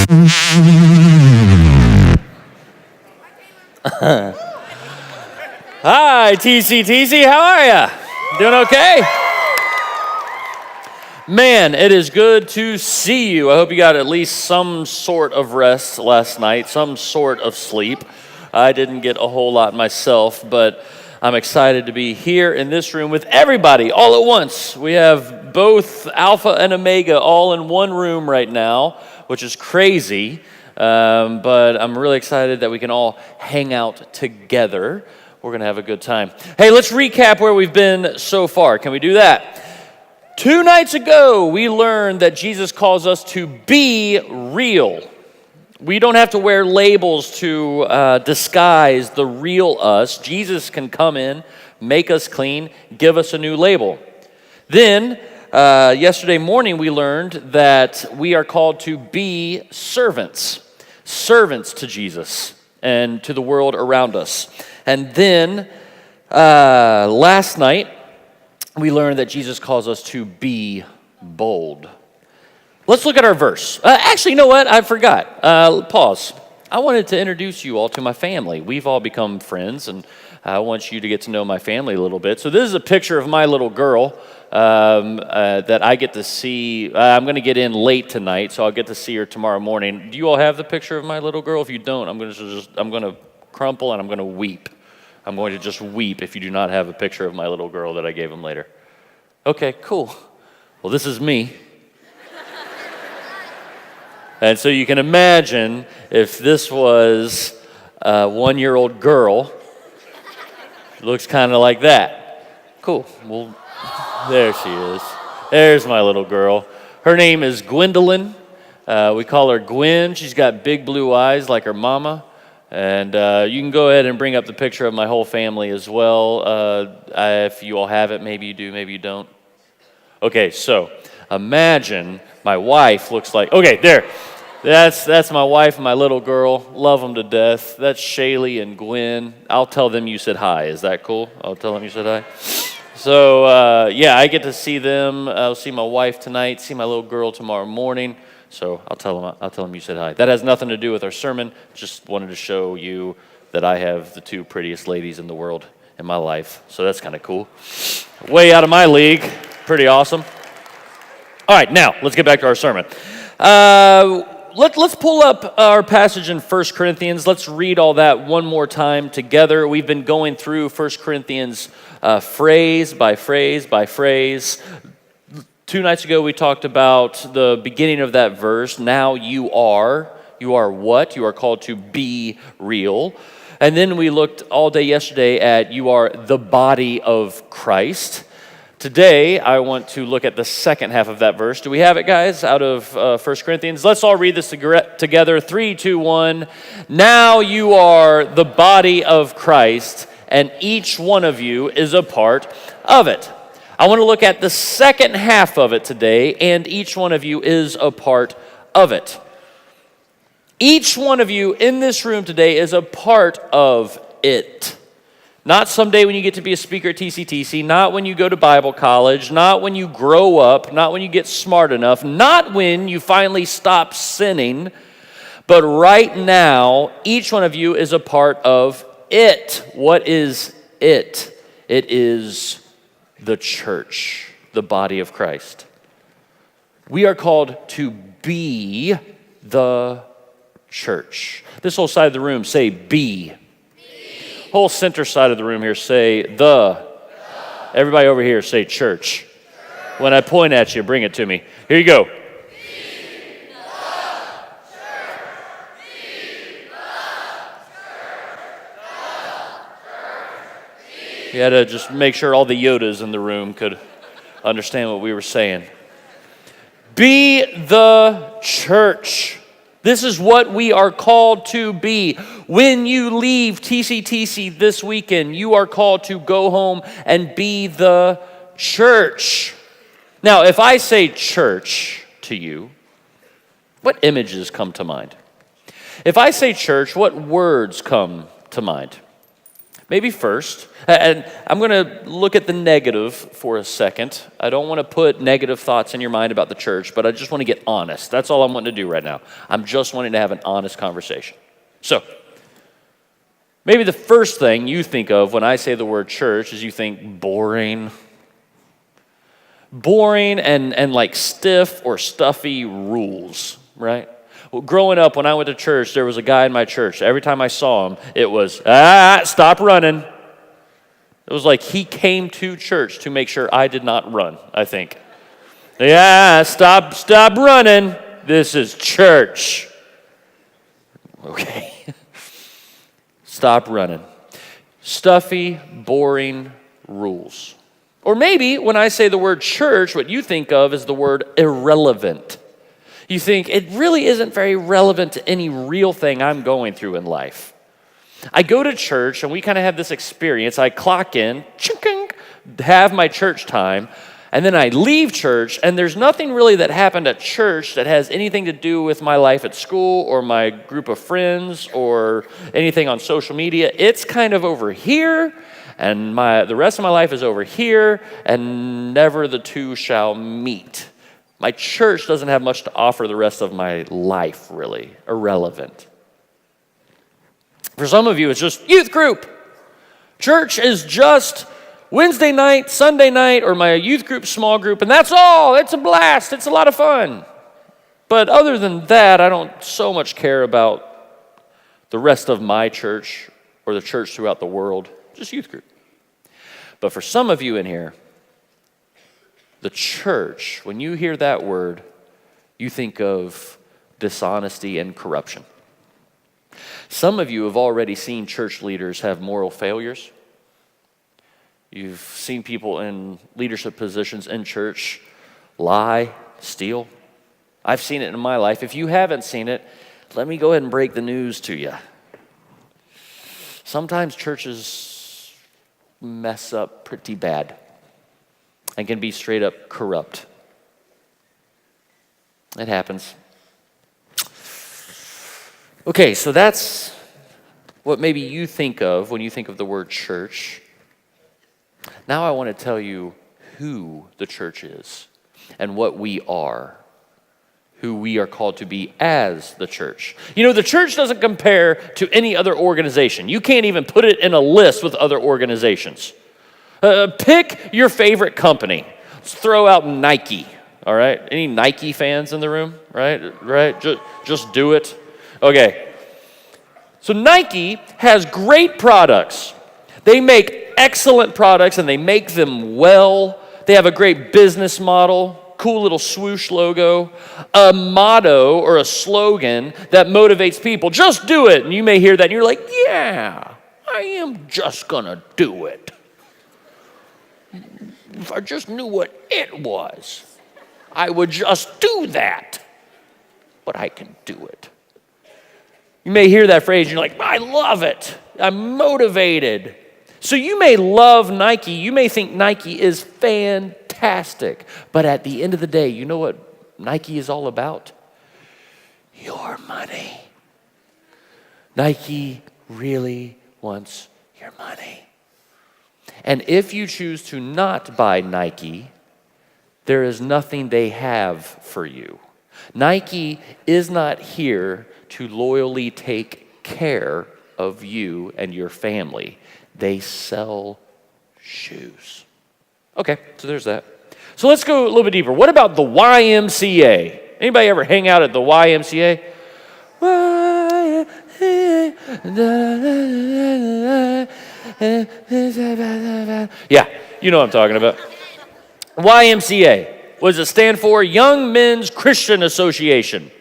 Hi, TCTC, how are ya? Doing okay? Man, it is good to see you. I hope you got at least some sort of rest last night, some sort of sleep. I didn't get a whole lot myself, but I'm excited to be here in this room with everybody all at once. We have both Alpha and Omega all in one room right now, which is crazy, but I'm really excited that we can all hang out together. We're going to have a good time. Hey, let's recap where we've been so far. Can we do that? 2 nights ago, we learned that Jesus calls us to be real. We don't have to wear labels to disguise the real us. Jesus can come in, make us clean, give us a new label. Then, yesterday morning, we learned that we are called to be servants to Jesus and to the world around us. And then, last night, we learned that Jesus calls us to be bold. Let's look at our verse. Actually, you know what? I forgot. Pause. I wanted to introduce you all to my family. We've all become friends, and I want you to get to know my family a little bit. So this is a picture of my little girl that I get to see. I'm going to get in late tonight, so I'll get to see her tomorrow morning. Do you all have the picture of my little girl? If you don't, I'm going to crumple and I'm going to weep. I'm going to just weep if you do not have a picture of my little girl that I gave him later. Okay, cool. Well, this is me. And so you can imagine if this was a 1-year-old girl, it looks kind of like that. Cool. Well, there she is. There's my little girl. Her name is Gwendolyn. We call her Gwen. She's got big blue eyes like her mama. And you can go ahead and bring up the picture of my whole family as well. If you all have it, maybe you do, maybe you don't. Okay, so imagine my wife looks like, okay, there. That's my wife and my little girl. Love them to death. That's Shaylee and Gwen. I'll tell them you said hi. Is that cool? I'll tell them you said hi. So, yeah, I get to see them. I'll see my wife tonight, see my little girl tomorrow morning. So I'll tell them you said hi. That has nothing to do with our sermon. Just wanted to show you that I have the 2 prettiest ladies in the world in my life. So that's kind of cool. Way out of my league. Pretty awesome. All right, now let's get back to our sermon. Let's pull up our passage in 1 Corinthians. Let's read all that one more time together. We've been going through 1 Corinthians phrase by phrase by phrase. 2 nights ago, we talked about the beginning of that verse. Now you are what? You are called to be real. And then we looked all day yesterday at you are the body of Christ. Today, I want to look at the second half of that verse. Do we have it, guys, out of 1 Corinthians? Let's all read this together. 3, 2, 1. Now you are the body of Christ, and each one of you is a part of it. I want to look at the second half of it today, and each one of you is a part of it. Each one of you in this room today is a part of it. Not someday when you get to be a speaker at TCTC, not when you go to Bible college, not when you grow up, not when you get smart enough, not when you finally stop sinning, but right now, each one of you is a part of it. What is it? It is the church, the body of Christ. We are called to be the church. This whole side of the room, say be. Whole center side of the room here, say the. Everybody over here, say church. When I point at you, bring it to me. Here you go. You had to just make sure all the Yodas in the room could understand what we were saying. Be the church. This is what we are called to be. When you leave TCTC this weekend, you are called to go home and be the church. Now, if I say church to you, what images come to mind? If I say church, what words come to mind? Maybe first, and I'm going to look at the negative for a second. I don't want to put negative thoughts in your mind about the church, but I just want to get honest. That's all I'm wanting to do right now. I'm just wanting to have an honest conversation. So, maybe the first thing you think of when I say the word church is you think boring. Boring and like stiff or stuffy rules, right? Well, growing up, when I went to church, there was a guy in my church. Every time I saw him, it was, stop running. It was like he came to church to make sure I did not run, I think. Yeah, stop running. This is church. Okay. Stop running. Stuffy, boring rules. Or maybe when I say the word church, what you think of is the word irrelevant. You think it really isn't very relevant to any real thing I'm going through in life. I go to church and we kind of have this experience. I clock in, have my church time, and then I leave church, and there's nothing really that happened at church that has anything to do with my life at school or my group of friends or anything on social media. It's kind of over here, and the rest of my life is over here, and never the two shall meet. My church doesn't have much to offer the rest of my life, really. Irrelevant. For some of you, it's just youth group. Church is just Wednesday night, Sunday night, or my youth group, small group, and that's all. It's a blast. It's a lot of fun. But other than that, I don't so much care about the rest of my church or the church throughout the world. Just youth group. But for some of you in here, the church, when you hear that word, you think of dishonesty and corruption. Some of you have already seen church leaders have moral failures. You've seen people in leadership positions in church lie, steal. I've seen it in my life. If you haven't seen it, let me go ahead and break the news to you. Sometimes churches mess up pretty bad and can be straight up corrupt. It happens. Okay, so that's what maybe you think of when you think of the word church. Now I want to tell you who the church is and what we are, who we are called to be as the church. You know, the church doesn't compare to any other organization. You can't even put it in a list with other organizations. Pick your favorite company. Let's throw out Nike, all right? Any Nike fans in the room, right? Just do it. Okay. So Nike has great products. They make excellent products, and they make them well. They have a great business model, cool little swoosh logo, a motto or a slogan that motivates people. Just do it. And you may hear that, and you're like, yeah, I am just going to do it. If I just knew what it was, I would just do that. But I can do it. You may hear that phrase, and you're like, I love it. I'm motivated. So you may love Nike. You may think Nike is fantastic. But at the end of the day, you know what Nike is all about? Your money. Nike really wants your money. And if you choose to not buy Nike, there is nothing they have for you. Nike is not here to loyally take care of you and your family. They sell shoes. Okay, so there's that. So let's go a little bit deeper. What about the YMCA? Anybody ever hang out at the YMCA? Yeah, you know what I'm talking about. YMCA. What does it stand for? Young Men's Christian Association.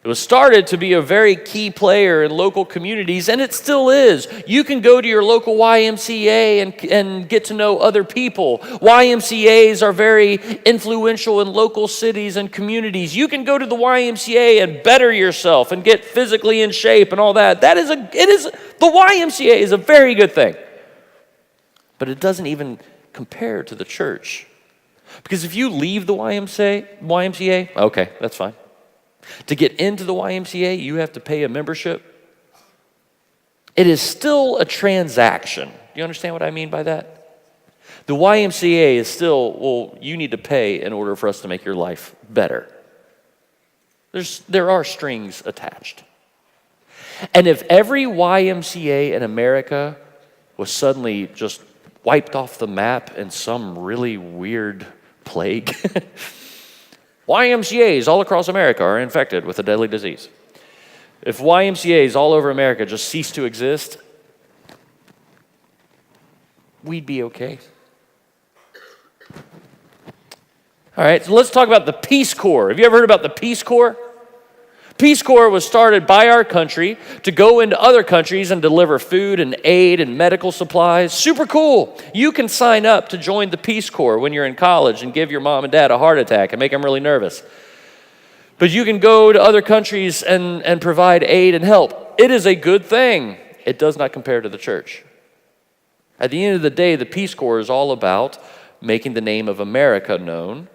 It was started to be a very key player in local communities, and it still is. You can go to your local YMCA and get to know other people. YMCAs are very influential in local cities and communities. You can go to the YMCA and better yourself and get physically in shape and all that. The YMCA is a very good thing. But it doesn't even compare to the church. Because if you leave the YMCA, okay, that's fine. To get into the YMCA, you have to pay a membership. it is still a transaction. Do you understand what I mean by that? The YMCA is still, well, you need to pay in order for us to make your life better. There are strings attached. And if every YMCA in America was suddenly just wiped off the map in some really weird plague, YMCAs all across America are infected with a deadly disease. If YMCAs all over America just cease to exist, we'd be okay. All right, so let's talk about the Peace Corps. Have you ever heard about the Peace Corps? Peace Corps was started by our country to go into other countries and deliver food and aid and medical supplies. Super cool. You can sign up to join the Peace Corps when you're in college and give your mom and dad a heart attack and make them really nervous. But you can go to other countries and provide aid and help. It is a good thing. It does not compare to the church. At the end of the day, the Peace Corps is all about making the name of America known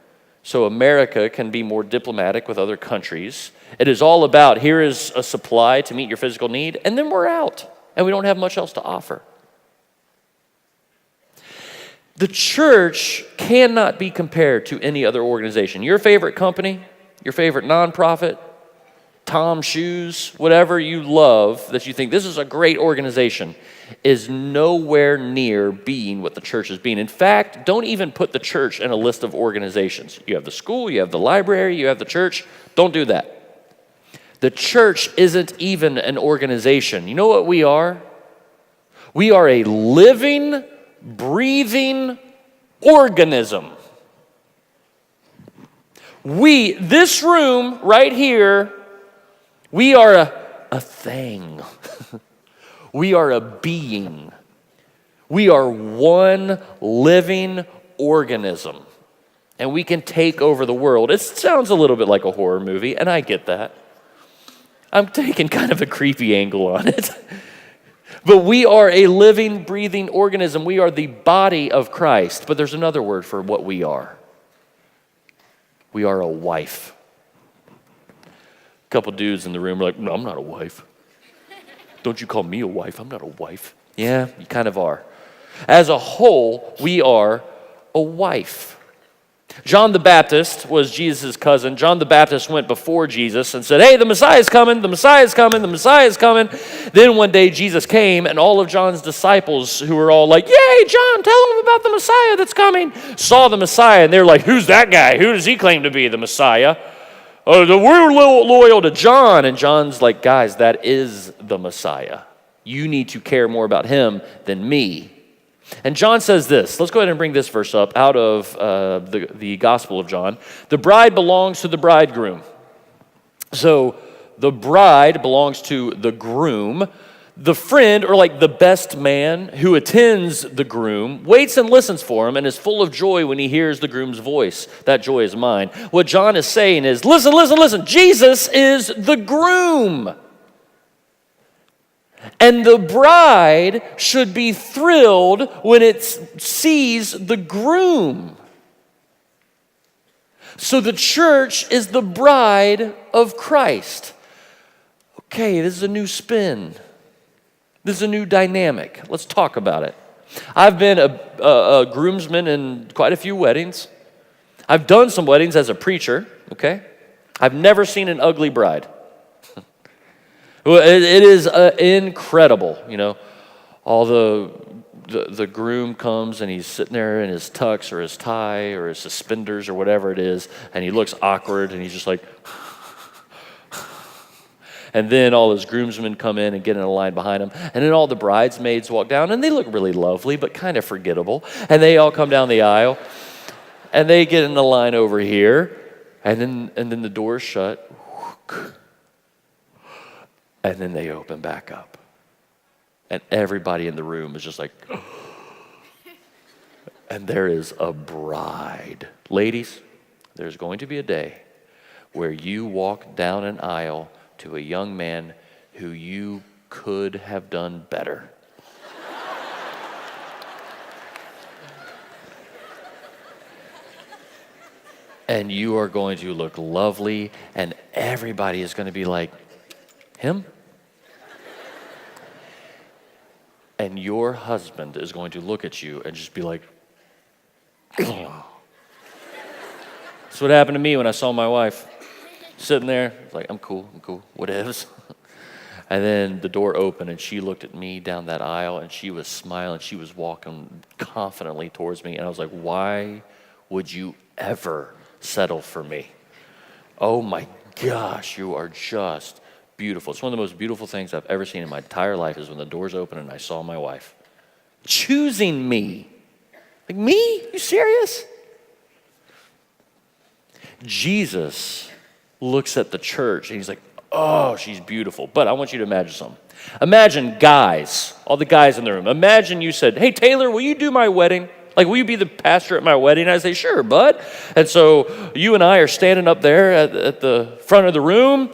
so America can be more diplomatic with other countries. It is all about, here is a supply to meet your physical need, and then we're out, and we don't have much else to offer. The church cannot be compared to any other organization. Your favorite company, your favorite nonprofit, Tom Shoes, whatever you love that you think this is a great organization, is nowhere near being what the church is being. In fact, don't even put the church in a list of organizations. You have the school, you have the library, you have the church. Don't do that. The church isn't even an organization. You know what we are? We are a living, breathing organism. This room right here, we are a thing. We are a being. We are one living organism. And we can take over the world. It sounds a little bit like a horror movie, and I get that. I'm taking kind of a creepy angle on it. But we are a living, breathing organism. We are the body of Christ. But there's another word for what we are. We are a wife. A couple dudes in the room are like, no, I'm not a wife. Don't you call me a wife? I'm not a wife. Yeah, you kind of are. As a whole, we are a wife. John the Baptist was Jesus' cousin. John the Baptist went before Jesus and said, hey, the Messiah's coming, the Messiah's coming, the Messiah's coming. Then one day Jesus came and all of John's disciples who were all like, yay, John, tell them about the Messiah that's coming, saw the Messiah and they're like, who's that guy? Who does he claim to be, the Messiah? Oh, we're loyal to John. And John's like, guys, that is the Messiah. You need to care more about him than me. And John says this. Let's go ahead and bring this verse up out of the Gospel of John. The bride belongs to the bridegroom. So the bride belongs to the groom. The friend, or like the best man who attends the groom, waits and listens for him and is full of joy when he hears the groom's voice. That joy is mine. What John is saying is, listen, listen, listen. Jesus is the groom. And the bride should be thrilled when it sees the groom. So the church is the bride of Christ. Okay, this is a new spin. This is a new dynamic. Let's talk about it. I've been a groomsman in quite a few weddings. I've done some weddings as a preacher, okay? I've never seen an ugly bride. Well, it is incredible, you know. All the groom comes and he's sitting there in his tux or his tie or his suspenders or whatever it is, and he looks awkward and he's just like, and then all his groomsmen come in and get in a line behind him, and then all the bridesmaids walk down and they look really lovely but kind of forgettable, and they all come down the aisle and they get in the line over here, and then the doors shut. And then they open back up. And everybody in the room is just like, and there is a bride. Ladies, there's going to be a day where you walk down an aisle to a young man who you could have done better. And you are going to look lovely, and everybody is going to be like, him? and your husband is going to look at you and just be like, that's what happened to me when I saw my wife sitting there. Like, I'm cool, whatevs. And then the door opened and she looked at me down that aisle and she was smiling. She was walking confidently towards me. And I was like, why would you ever settle for me? Oh my gosh, you are just beautiful. It's one of the most beautiful things I've ever seen in my entire life is when the doors open and I saw my wife choosing me. Like, me? You serious? Jesus looks at the church and he's like, oh, she's beautiful. But I want you to imagine something. Imagine guys, all the guys in the room. Imagine you said, hey, Taylor, will you do my wedding? Like, will you be the pastor at my wedding? And I say, sure, bud. And so you and I are standing up there at the front of the room.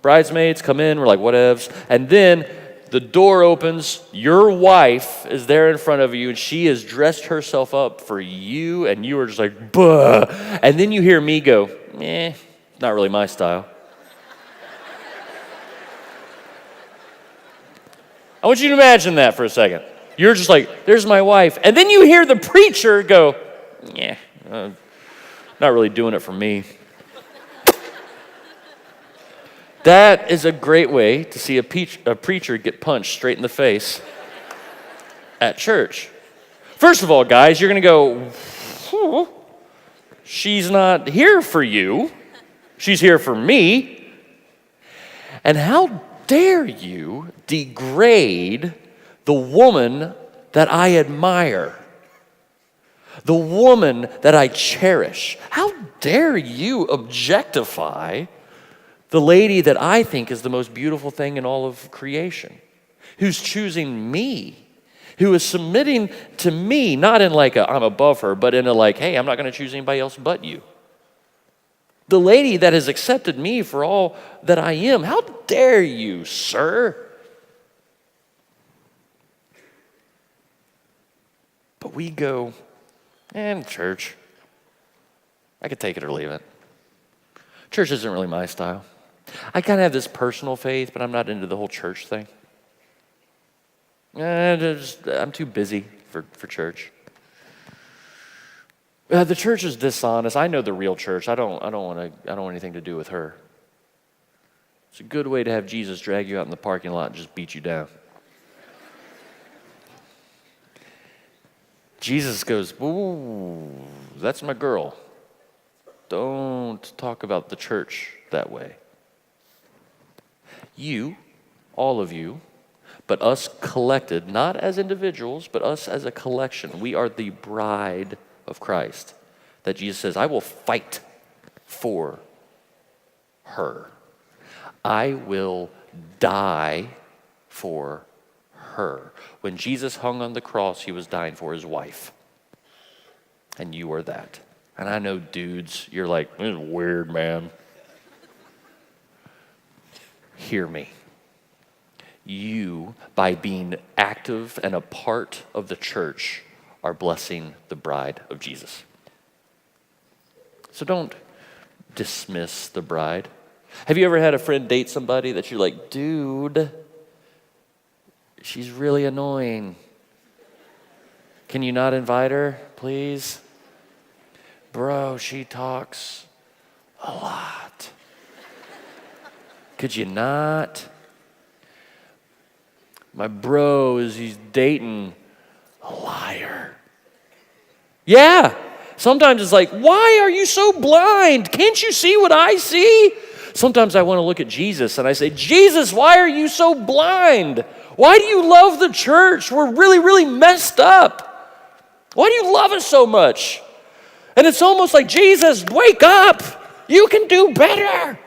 Bridesmaids come in. We're like, whatevs. And then the door opens. Your wife is there in front of you, and she has dressed herself up for you, and you are just like, buh. And then you hear me go, not really my style. I want you to imagine that for a second. You're just like, there's my wife. And then you hear the preacher go, not really doing it for me. That is a great way to see a preacher get punched straight in the face at church. First of all, guys, you're going to go, she's not here for you. She's here for me. And how dare you degrade the woman that I admire, the woman that I cherish? How dare you objectify the lady that I think is the most beautiful thing in all of creation, who's choosing me, who is submitting to me, not in like I'm above her, but in a like, hey, I'm not going to choose anybody else but you. The lady that has accepted me for all that I am. How dare you, sir? But we go, church, I could take it or leave it. Church isn't really my style. I kind of have this personal faith, but I'm not into the whole church thing. I'm too busy for church. The church is dishonest. I know the real church. I don't want anything to do with her. It's a good way to have Jesus drag you out in the parking lot and just beat you down. Jesus goes, ooh, that's my girl. Don't talk about the church that way. You, all of you, but us collected, not as individuals, but us as a collection. We are the bride of Christ. That Jesus says, I will fight for her. I will die for her. When Jesus hung on the cross, he was dying for his wife. And you are that. And I know dudes, you're like, this is weird, man. Hear me. You, by being active and a part of the church, are blessing the bride of Jesus. So don't dismiss the bride. Have you ever had a friend date somebody that you're like, dude, she's really annoying. Can you not invite her, please? Bro, she talks a lot. Could you not? My bro he's dating a liar. Yeah. Sometimes it's like, why are you so blind? Can't you see what I see? Sometimes I want to look at Jesus and I say, Jesus, why are you so blind? Why do you love the church? We're really, really messed up. Why do you love us so much? And it's almost like, Jesus, wake up. You can do better.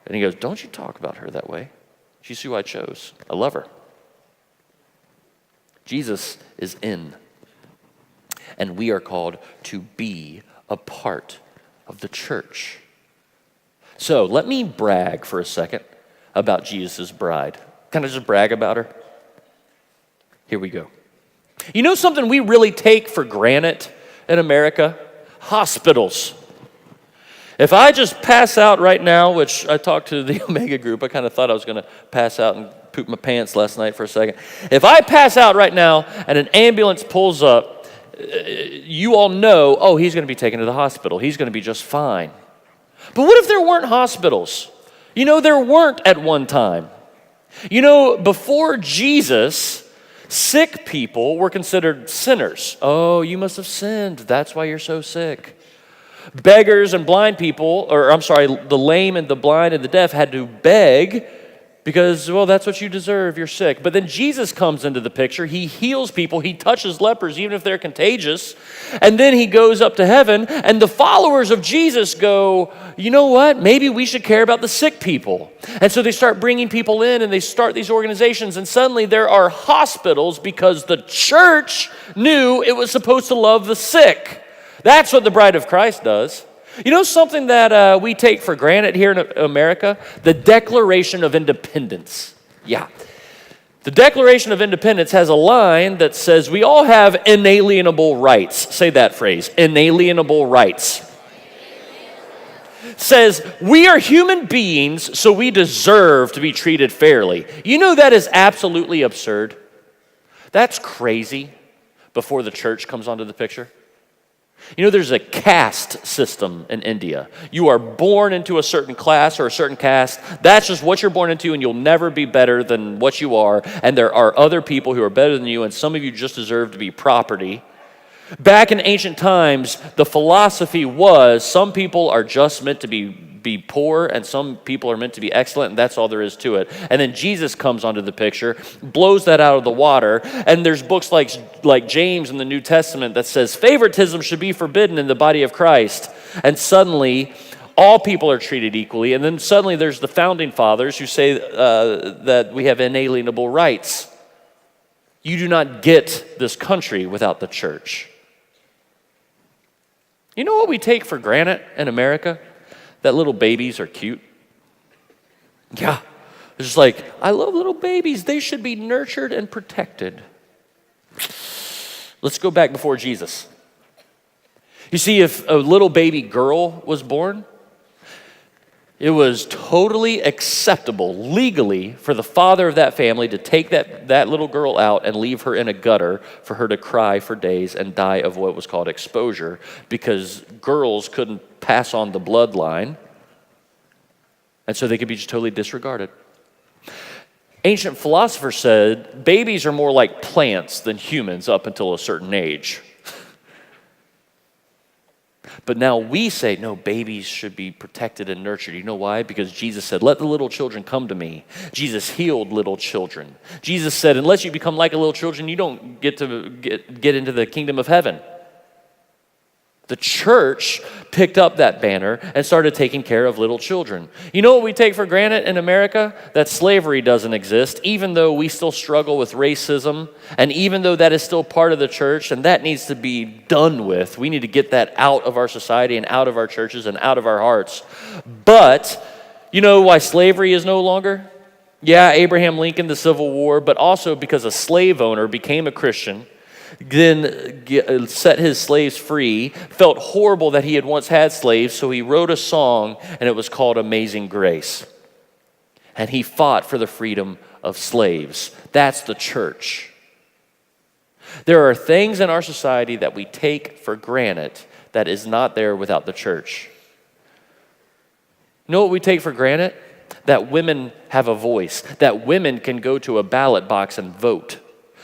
And he goes, don't you talk about her that way. She's who I chose. I love her. Jesus is in. And we are called to be a part of the church. So let me brag for a second about Jesus' bride. Can I just brag about her? Here we go. You know something we really take for granted in America? Hospitals. If I just pass out right now, which I talked to the Omega group, I kind of thought I was going to pass out and pooped my pants last night for a second. If I pass out right now and an ambulance pulls up, you all know, oh, he's going to be taken to the hospital. He's going to be just fine. But what if there weren't hospitals? There weren't at one time. Before Jesus, sick people were considered sinners. Oh, you must have sinned. That's why you're so sick. Beggars and blind people, the lame and the blind and the deaf had to beg because, well, that's what you deserve. You're sick. But then Jesus comes into the picture. He heals people. He touches lepers, even if they're contagious. And then he goes up to heaven. And the followers of Jesus go, you know what? Maybe we should care about the sick people. And so they start bringing people in and they start these organizations. And suddenly there are hospitals because the church knew it was supposed to love the sick. That's what the bride of Christ does. Something that we take for granted here in America? The Declaration of Independence. Yeah. The Declaration of Independence has a line that says we all have inalienable rights. Say that phrase, inalienable rights. Says we are human beings, so we deserve to be treated fairly. That is absolutely absurd. That's crazy before the church comes onto the picture. There's a caste system in India. You are born into a certain class or a certain caste. That's just what you're born into, and you'll never be better than what you are. And there are other people who are better than you, and some of you just deserve to be property. Back in ancient times, the philosophy was some people are just meant to be poor and some people are meant to be excellent, and that's all there is to it. And then Jesus comes onto the picture, blows that out of the water, and there's books like James in the New Testament that says favoritism should be forbidden in the body of Christ. And suddenly, all people are treated equally. And then suddenly there's the founding fathers who say that we have inalienable rights. You do not get this country without the church. You know what we take for granted in America? That little babies are cute. Yeah. It's just like, I love little babies. They should be nurtured and protected. Let's go back before Jesus. You see, if a little baby girl was born, it was totally acceptable legally for the father of that family to take that little girl out and leave her in a gutter for her to cry for days and die of what was called exposure because girls couldn't pass on the bloodline, and so they could be just totally disregarded. Ancient philosophers said babies are more like plants than humans up until a certain age. But now we say, no, babies should be protected and nurtured. You know why? Because Jesus said, let the little children come to me. Jesus healed little children. Jesus said, unless you become like a little children, you don't get to get into the kingdom of heaven. The church picked up that banner and started taking care of little children. You know what we take for granted in America? That slavery doesn't exist, even though we still struggle with racism, and even though that is still part of the church, and that needs to be done with. We need to get that out of our society and out of our churches and out of our hearts. But you know why slavery is no longer? Yeah, Abraham Lincoln, the Civil War, but also because a slave owner became a Christian, then set his slaves free, felt horrible that he had once had slaves, so he wrote a song, and it was called Amazing Grace. And he fought for the freedom of slaves. That's the church. There are things in our society that we take for granted that is not there without the church. You know what we take for granted? That women have a voice, that women can go to a ballot box and vote,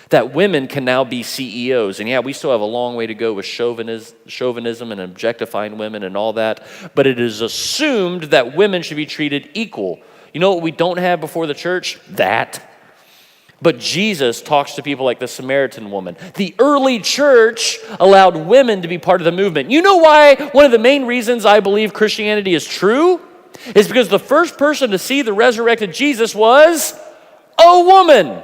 that women can now be CEOs. And yeah, we still have a long way to go with chauvinism and objectifying women and all that, but it is assumed that women should be treated equal. You know what we don't have before the church? That. But Jesus talks to people like the Samaritan woman. The early church allowed women to be part of the movement. You know why one of the main reasons I believe Christianity is true? Is because the first person to see the resurrected Jesus was a woman.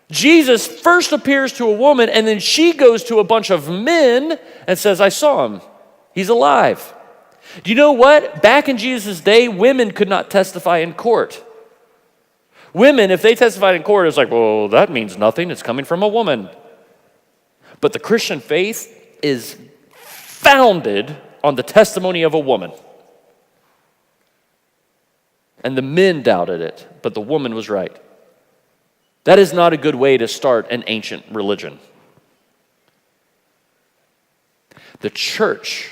Jesus first appears to a woman, and then she goes to a bunch of men and says, I saw him. He's alive. Do you know what? Back in Jesus' day, women could not testify in court. Women, if they testified in court, it's like, well, that means nothing. It's coming from a woman. But the Christian faith is founded on the testimony of a woman. And the men doubted it, but the woman was right. That is not a good way to start an ancient religion. The church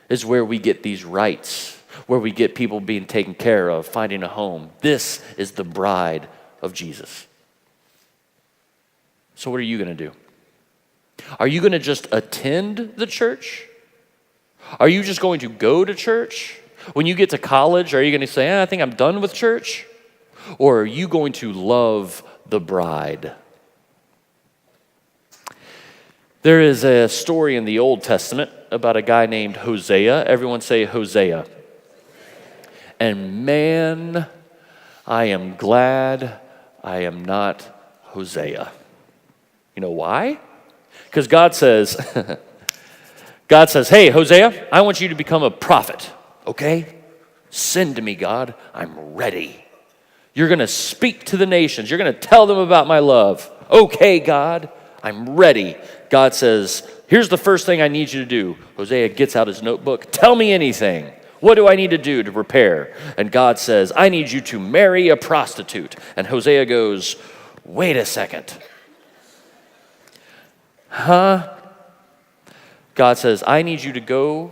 is where we get these rights, where we get people being taken care of, finding a home. This is the bride of Jesus. So what are you going to do? Are you going to just attend the church? Are you just going to go to church? When you get to college, are you going to say, I think I'm done with church? Or are you going to love the bride? There is a story in the Old Testament about a guy named Hosea. Everyone say Hosea. And man, I am glad I am not Hosea. You know why? Because God says, hey, Hosea, I want you to become a prophet, okay? Send to me, God. I'm ready. You're going to speak to the nations. You're going to tell them about my love. Okay, God, I'm ready. God says, here's the first thing I need you to do. Hosea gets out his notebook. Tell me anything. What do I need to do to prepare? And God says, I need you to marry a prostitute. And Hosea goes, wait a second. Huh? God says, I need you to go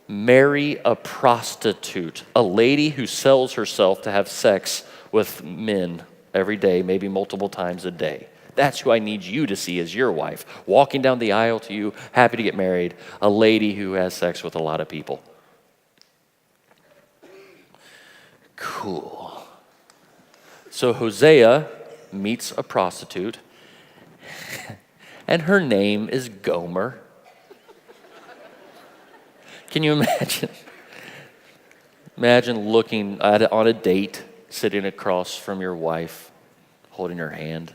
marry a prostitute, a lady who sells herself to have sex with men every day, maybe multiple times a day. That's who I need you to see as your wife. Walking down the aisle to you, happy to get married, a lady who has sex with a lot of people. Cool. So Hosea meets a prostitute, and her name is Gomer. Can you imagine? Imagine looking on a date, sitting across from your wife, holding her hand.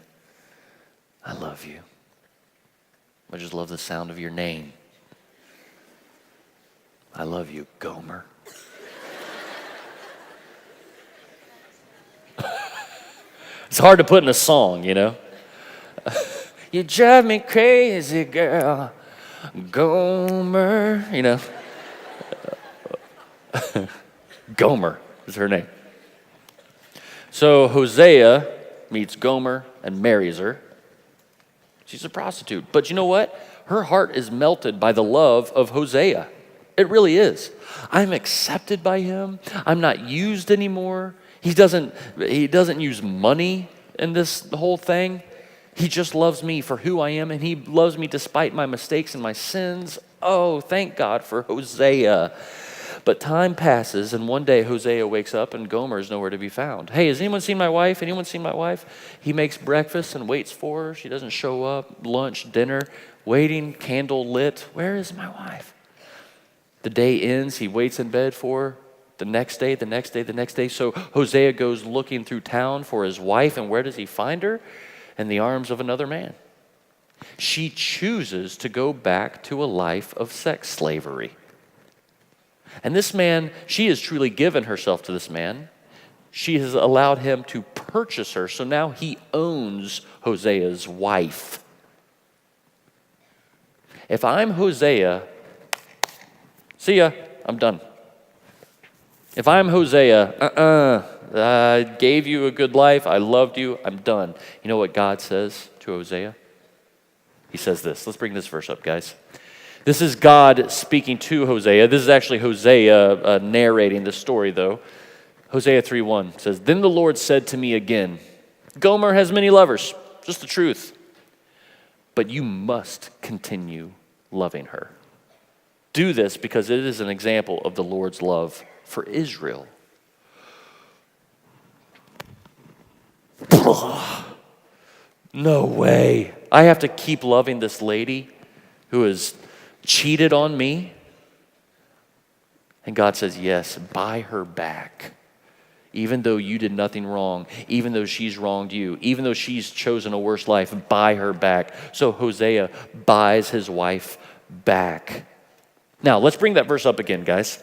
I love you. I just love the sound of your name. I love you, Gomer. It's hard to put in a song, you know. You drive me crazy, girl. Gomer, you know. Gomer is her name. So Hosea meets Gomer and marries her. She's a prostitute. But you know what? Her heart is melted by the love of Hosea. It really is. I'm accepted by him. I'm not used anymore. He doesn't use money in this whole thing. He just loves me for who I am, and he loves me despite my mistakes and my sins. Oh, thank God for Hosea. But time passes, and one day Hosea wakes up, and Gomer is nowhere to be found. Hey, has anyone seen my wife? Anyone seen my wife? He makes breakfast and waits for her. She doesn't show up. Lunch, dinner, waiting, candle lit. Where is my wife? The day ends. He waits in bed for her. The next day, the next day, the next day. So Hosea goes looking through town for his wife, and where does he find her? In the arms of another man. She chooses to go back to a life of sex slavery. And this man, she has truly given herself to this man. She has allowed him to purchase her, so now he owns Hosea's wife. If I'm Hosea, see ya, I'm done. If I'm Hosea, I gave you a good life, I loved you, I'm done. You know what God says to Hosea? He says this. Let's bring this verse up, guys. This is God speaking to Hosea. This is actually Hosea narrating the story, though. Hosea 3:1 says, Then the Lord said to me again, Gomer has many lovers, just the truth. But you must continue loving her. Do this because it is an example of the Lord's love for Israel. No way. I have to keep loving this lady who has cheated on me? And God says, yes, buy her back. Even though you did nothing wrong, even though she's wronged you, even though she's chosen a worse life, buy her back. So Hosea buys his wife back. Now, let's bring that verse up again, guys.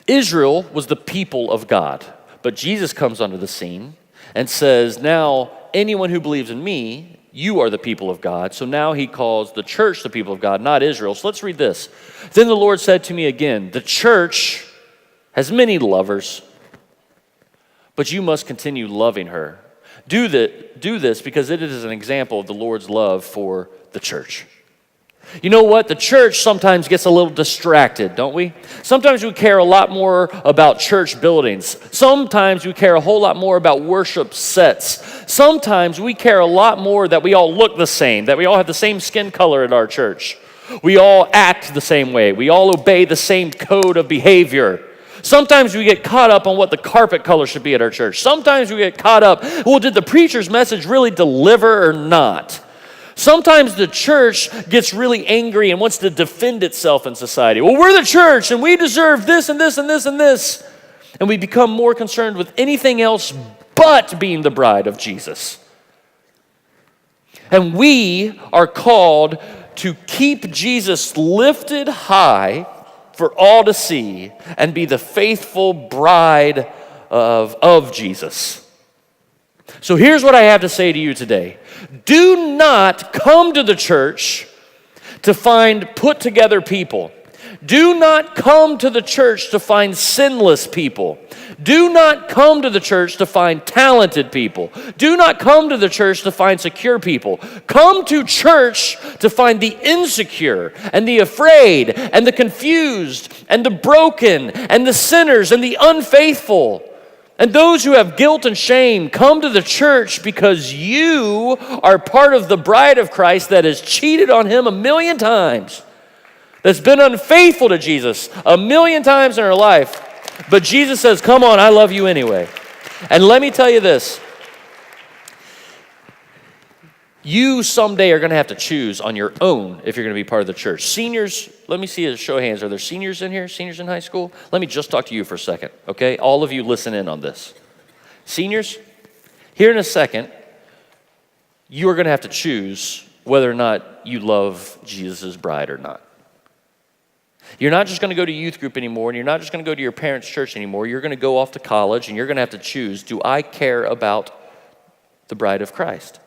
Israel was the people of God, but Jesus comes onto the scene and says, now, anyone who believes in me, you are the people of God. So now he calls the church the people of God, not Israel. So let's read this. Then the Lord said to me again, the church has many lovers, but you must continue loving her. Do this because it is an example of the Lord's love for the church. You know what? The church sometimes gets a little distracted, don't we? Sometimes we care a lot more about church buildings. Sometimes we care a whole lot more about worship sets. Sometimes we care a lot more that we all look the same, that we all have the same skin color at our church. We all act the same way. We all obey the same code of behavior. Sometimes we get caught up on what the carpet color should be at our church. Sometimes we get caught up, well, did the preacher's message really deliver or not? Sometimes the church gets really angry and wants to defend itself in society. Well, we're the church and we deserve this and this and this and this. And we become more concerned with anything else but being the bride of Jesus. And we are called to keep Jesus lifted high for all to see and be the faithful bride of Jesus. So here's what I have to say to you today. Do not come to the church to find put together people. Do not come to the church to find sinless people. Do not come to the church to find talented people. Do not come to the church to find secure people. Come to church to find the insecure and the afraid and the confused and the broken and the sinners and the unfaithful. And those who have guilt and shame, come to the church because you are part of the bride of Christ that has cheated on him 1,000,000 times, that's been unfaithful to Jesus 1,000,000 times in her life. But Jesus says, come on, I love you anyway. And let me tell you this. You someday are going to have to choose on your own if you're going to be part of the church. Seniors, let me see a show of hands. Are there seniors in here? Seniors in high school? Let me just talk to you for a second, okay? All of you listen in on this. Seniors, here in a second, you are going to have to choose whether or not you love Jesus' bride or not. You're not just going to go to youth group anymore, and you're not just going to go to your parents' church anymore. You're going to go off to college, and you're going to have to choose, do I care about the bride of Christ?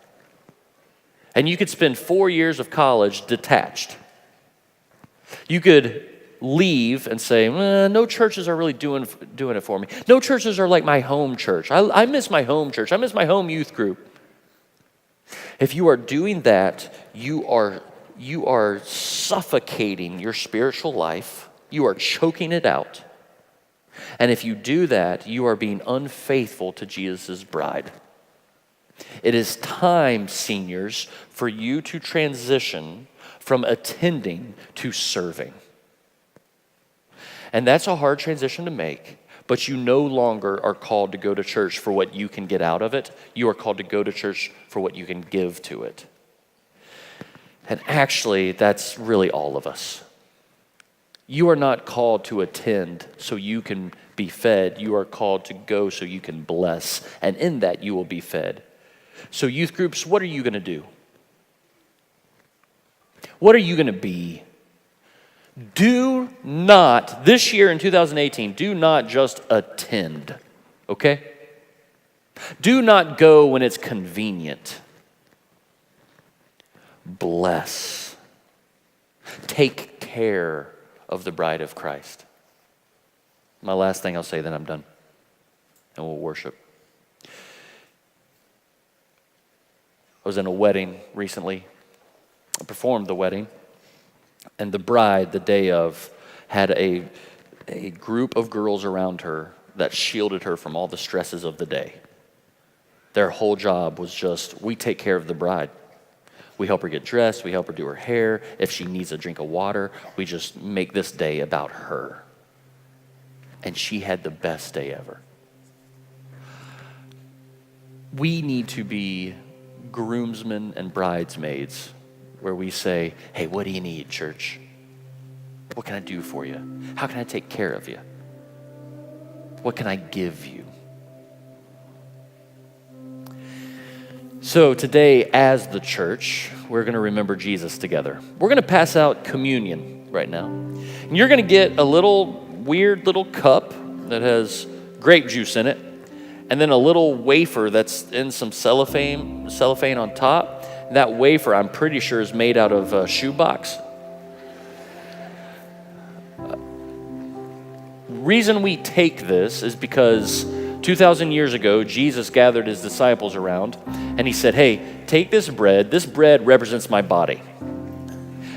And you could spend 4 years of college detached. You could leave and say, no churches are really doing it for me. No churches are like my home church. I miss my home church. I miss my home youth group. If you are doing that, you are suffocating your spiritual life. You are choking it out. And if you do that, you are being unfaithful to Jesus' bride. It is time, seniors, for you to transition from attending to serving. And that's a hard transition to make, but you no longer are called to go to church for what you can get out of it. You are called to go to church for what you can give to it. And actually, that's really all of us. You are not called to attend so you can be fed. You are called to go so you can bless, and in that you will be fed. So youth groups, what are you going to do? What are you going to be? Do not, this year in 2018, do not just attend, okay? Do not go when it's convenient. Bless. Take care of the bride of Christ. My last thing I'll say, then I'm done, and we'll worship. I was in a wedding recently. I performed the wedding, and the bride, the day of, had a group of girls around her that shielded her from all the stresses of the day. Their whole job was just, we take care of the bride. We help her get dressed. We help her do her hair. If she needs a drink of water, we just make this day about her. And she had the best day ever. We need to be groomsmen and bridesmaids where we say, hey, what do you need, church? What can I do for you? How can I take care of you? What can I give you? So today, as the church, we're going to remember Jesus together. We're going to pass out communion right now. And you're going to get a little weird little cup that has grape juice in it, and then a little wafer that's in some cellophane on top. That wafer, I'm pretty sure, is made out of a shoebox. reason we take this is because 2,000 years ago, Jesus gathered his disciples around and he said, hey, take this bread. This bread represents my body.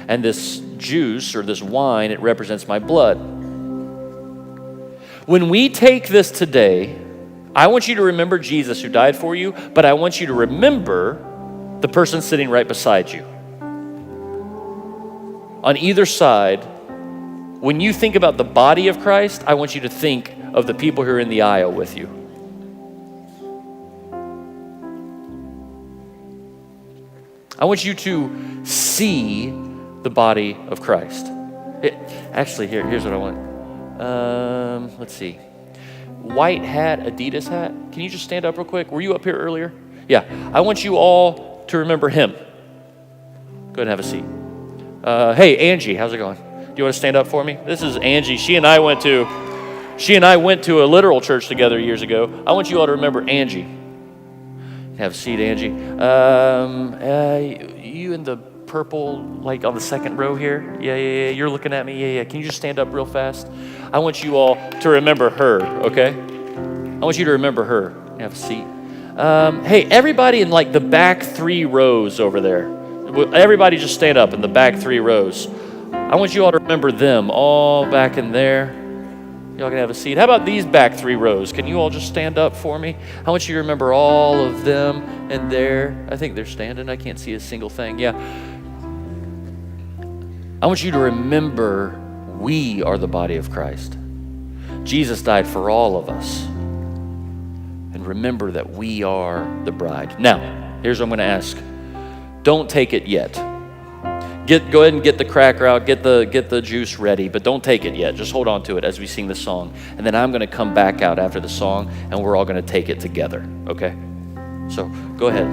And this juice or this wine, it represents my blood. When we take this today, I want you to remember Jesus who died for you, but I want you to remember the person sitting right beside you. On either side, when you think about the body of Christ, I want you to think of the people who are in the aisle with you. I want you to see the body of Christ. Here's what I want. Let's see. White hat, Adidas hat. Can you just stand up real quick? Were you up here earlier? Yeah. I want you all to remember him. Go ahead and have a seat. Hey, Angie, how's it going? Do you want to stand up for me? This is Angie. She and I went to a literal church together years ago. I want you all to remember Angie. Have a seat, Angie. You in the purple, like on the second row here? Yeah. You're looking at me. Yeah. Can you just stand up real fast? I want you all to remember her, okay? I want you to remember her. Have a seat. Hey, everybody in like the back 3 rows over there. Everybody just stand up in the back 3 rows. I want you all to remember them all back in there. Y'all can have a seat. How about these back 3 rows? Can you all just stand up for me? I want you to remember all of them and there. I think they're standing. I can't see a single thing. Yeah. I want you to remember we are the body of Christ. Jesus died for all of us. And remember that we are the bride. Now, here's what I'm going to ask. Don't take it yet. Go ahead and get the cracker out, get the juice ready, but don't take it yet. Just hold on to it as we sing the song. And then I'm going to come back out after the song, and we're all going to take it together, okay? So go ahead.